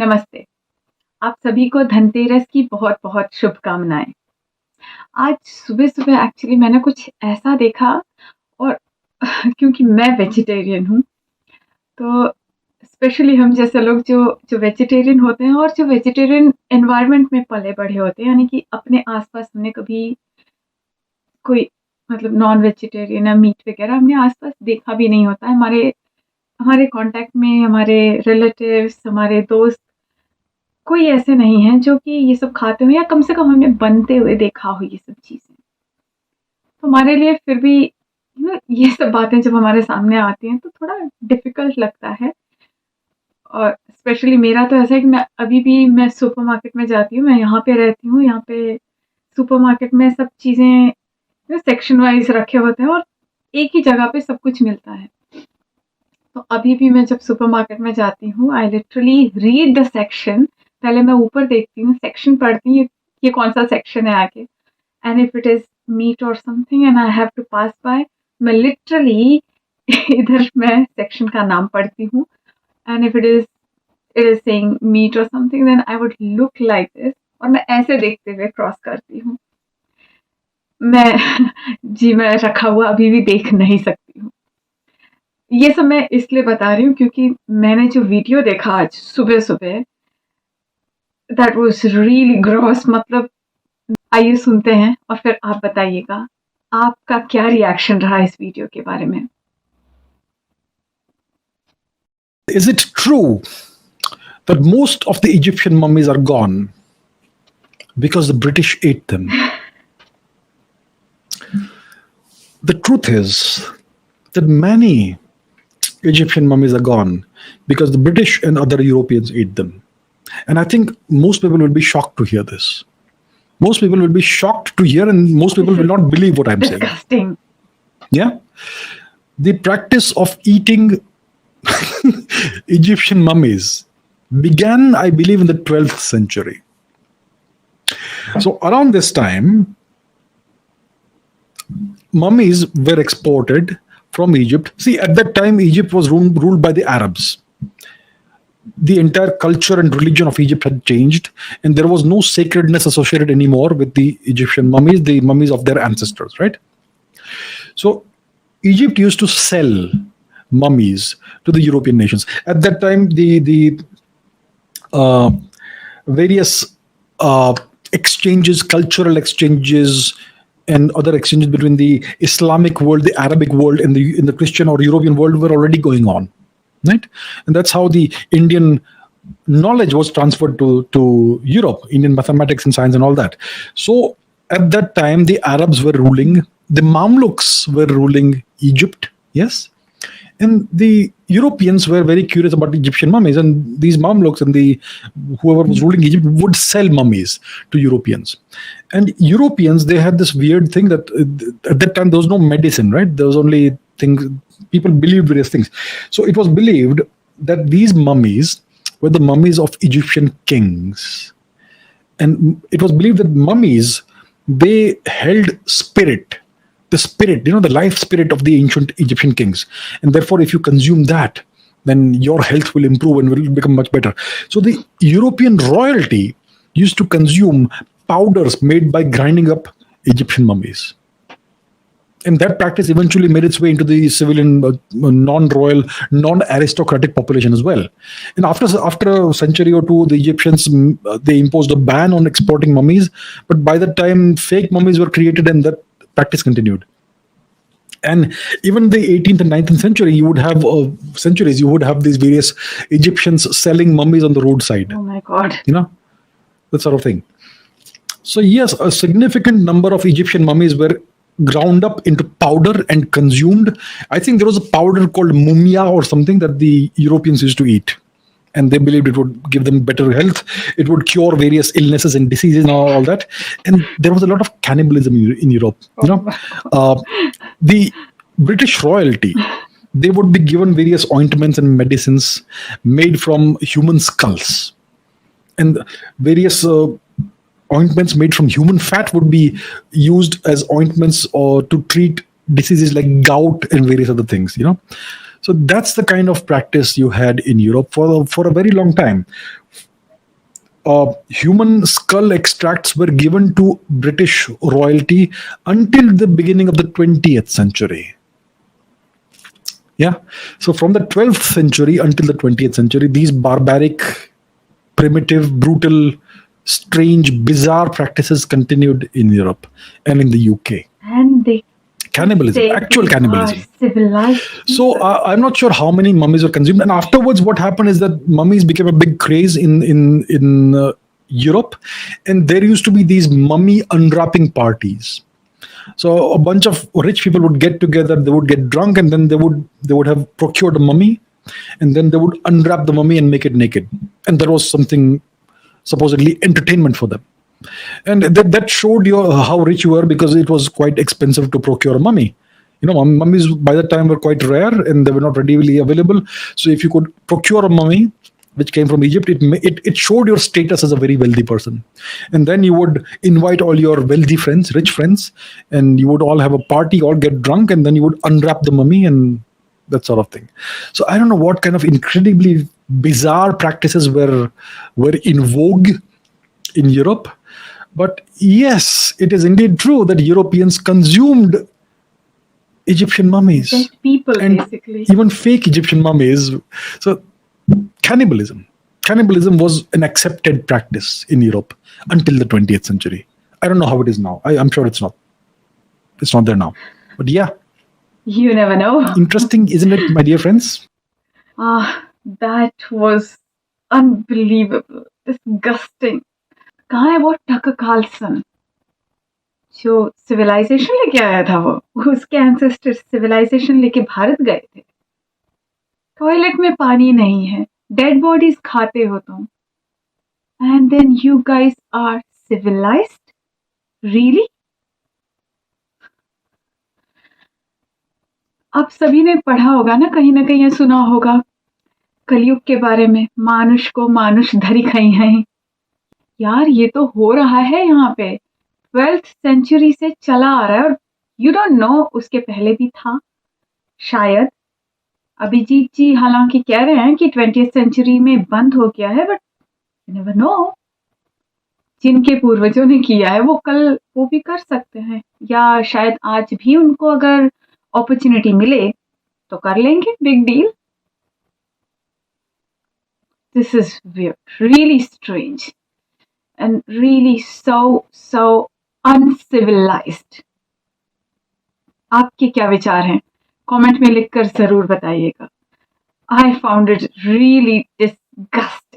नमस्ते। आप सभी को धनतेरस की बहुत-बहुत शुभकामनाएँ। आज सुबह-सुबह एक्चुअली मैंने कुछ ऐसा देखा और क्योंकि मैं वेजिटेरियन हूँ, तो स्पेशली हम जैसे लोग जो जो वेजिटेरियन होते हैं और जो वेजिटेरियन एनवायरनमेंट में पले-बढ़े होते हैं, यानी कि अपने आस-पास हमने कभी कोई मतलब नॉन वेजिटेरियन या मीट वगैरह हमने आस-पास देखा भी नहीं होता है। हमारे हमारे कॉन्टैक्ट में हमारे रिलेटिव्स, हमारे दोस्त कोई ऐसे नहीं हैं जो कि ये सब खाते हुए या कम से कम हमने बनते हुए देखा हो ये सब चीज़ें। तो हमारे लिए फिर भी ये सब बातें जब हमारे सामने आती हैं तो थोड़ा डिफ़िकल्ट लगता है। और स्पेशली मेरा तो ऐसा है कि मैं अभी भी मैं सुपरमार्केट में जाती हूँ, मैं यहाँ पे रहती हूँ, यहाँ पे सुपरमार्केट में सब चीज़ें सेक्शन वाइज़ रखे होते हैं और एक ही जगह पे सब कुछ मिलता है। तो अभी भी मैं जब सुपरमार्केट में जाती हूँ, I literally read the section. पहले मैं ऊपर देखती हूँ, सेक्शन पढ़ती हूँ, ये कौन-सा सेक्शन है आगे, and if it is meat or something and I have to pass by, मैं लिटरली इधर मैं सेक्शन का नाम पढ़ती हूँ, and if it is saying meat or something then I would look like this और मैं ऐसे देखते हुए क्रॉस करती हूँ। मैं मैं रखा हुआ अभी भी देख नहीं सकती हूँ। ये सब मैं इसलिए बता रही हूँ क्योंकि मैंने जो वीडियो देखा आज सुबह-सुबह, दैट वाज़ रियली ग्रॉस। मतलब आइए सुनते हैं और फिर आप बताइएगा, आपका क्या रिएक्शन रहा इस वीडियो के बारे में? Is it true that most of the Egyptian mummies are gone because the British ate them? The truth is that many Egyptian mummies are gone because the British and other Europeans ate them. And I think most people will be shocked to hear this. Most people will be shocked to hear, and most people will not believe what I'm saying. Disgusting. Yeah. The practice of eating Egyptian mummies began, I believe, in the 12th century. So around this time, mummies were exported from Egypt. See, at that time, Egypt was ruled by the Arabs. The entire culture and religion of Egypt had changed, and there was no sacredness associated anymore with the Egyptian mummies, the mummies of their ancestors, right? So Egypt used to sell mummies to the European nations. At that time, the various exchanges, cultural exchanges, and other exchanges between the Islamic world, the Arabic world, and the Christian or European world were already going on, right? And that's how the Indian knowledge was transferred to Europe, Indian mathematics and science and all that. So at that time, the Arabs were ruling, the Mamluks were ruling Egypt, yes, and the Europeans were very curious about Egyptian mummies, and these Mamluks and whoever was ruling Egypt would sell mummies to Europeans. And Europeans, they had this weird thing that at that time there was no medicine, right? There was only things, people believed various things. So it was believed that these mummies were the mummies of Egyptian kings. And it was believed that mummies, they held spirit, the spirit, the life spirit of the ancient Egyptian kings. And therefore, if you consume that, then your health will improve and will become much better. So the European royalty used to consume powders made by grinding up Egyptian mummies. And that practice eventually made its way into the civilian, non-royal, non-aristocratic population as well. And after a century or two, the Egyptians, they imposed a ban on exporting mummies. But by that time, fake mummies were created and that practice continued. And even the 18th and 19th century, you would have you would have these various Egyptians selling mummies on the roadside. Oh my God. That sort of thing. So yes, a significant number of Egyptian mummies were ground up into powder and consumed. I think there was a powder called mumia or something that the Europeans used to eat. And they believed it would give them better health. It would cure various illnesses and diseases and all that. And there was a lot of cannibalism in Europe. The British royalty, they would be given various ointments and medicines made from human skulls. And various ointments made from human fat would be used as ointments or to treat diseases like gout and various other things, So that's the kind of practice you had in Europe for a very long time. human skull extracts were given to British royalty until the beginning of the 20th century. Yeah. So from the 12th century until the 20th century, these barbaric, primitive, brutal, strange, bizarre practices continued in Europe and in the UK. And they Cannibalism, say actual they are cannibalism. civilized So people. I'm not sure how many mummies were consumed. And afterwards, what happened is that mummies became a big craze in Europe, and there used to be these mummy unwrapping parties. So a bunch of rich people would get together, they would get drunk, and then they would have procured a mummy, and then they would unwrap the mummy and make it naked, and there was something supposedly entertainment for them. And that showed you how rich you were, because it was quite expensive to procure a mummy. Mummies by that time were quite rare and they were not readily available. So if you could procure a mummy which came from Egypt, it showed your status as a very wealthy person. And then you would invite all your wealthy friends, rich friends, and you would all have a party, all get drunk, and then you would unwrap the mummy and that sort of thing. So I don't know what kind of incredibly bizarre practices were in vogue in Europe. But yes, it is indeed true that Europeans consumed Egyptian mummies Dead people, and basically. even fake Egyptian mummies. So cannibalism was an accepted practice in Europe until the 20th century. I don't know how it is now. I'm sure it's not there now. But yeah, You never know. interesting, isn't it, my dear friends? That was unbelievable. Disgusting. कहाँ है वो Tucker Carlson जो civilisation लेके आया था? वो उसके ancestors civilisation लेके भारत गए थे. टॉयलेट में पानी नहीं है, डेड बॉडीज खाते हो तुम, and then you guys are civilized? Really? आप सभी ने पढ़ा होगा ना कहीं सुना होगा कलयुग के बारे में, मानुष को मानुष धरी खाई है. यार ये तो हो रहा है यहाँ पे, 12th सेंचुरी से चला आ रहा है. और यू डोंट नो उसके पहले भी था शायद. अभिजीत जी हालांकि कह रहे हैं कि 20th सेंचुरी में बंद हो गया है, बट यू नेवर नो. जिनके पूर्वजों ने किया है वो कल वो भी कर सकते हैं, या शायद आज भी उनको अगर अपॉर्चुनिटी मिले तो कर लेंगे. Big deal. This is weird, really strange and really so uncivilized. आपके क्या विचार हैं? कमेंट में लिखकर जरूर बताइएगा. I found it really disgusting.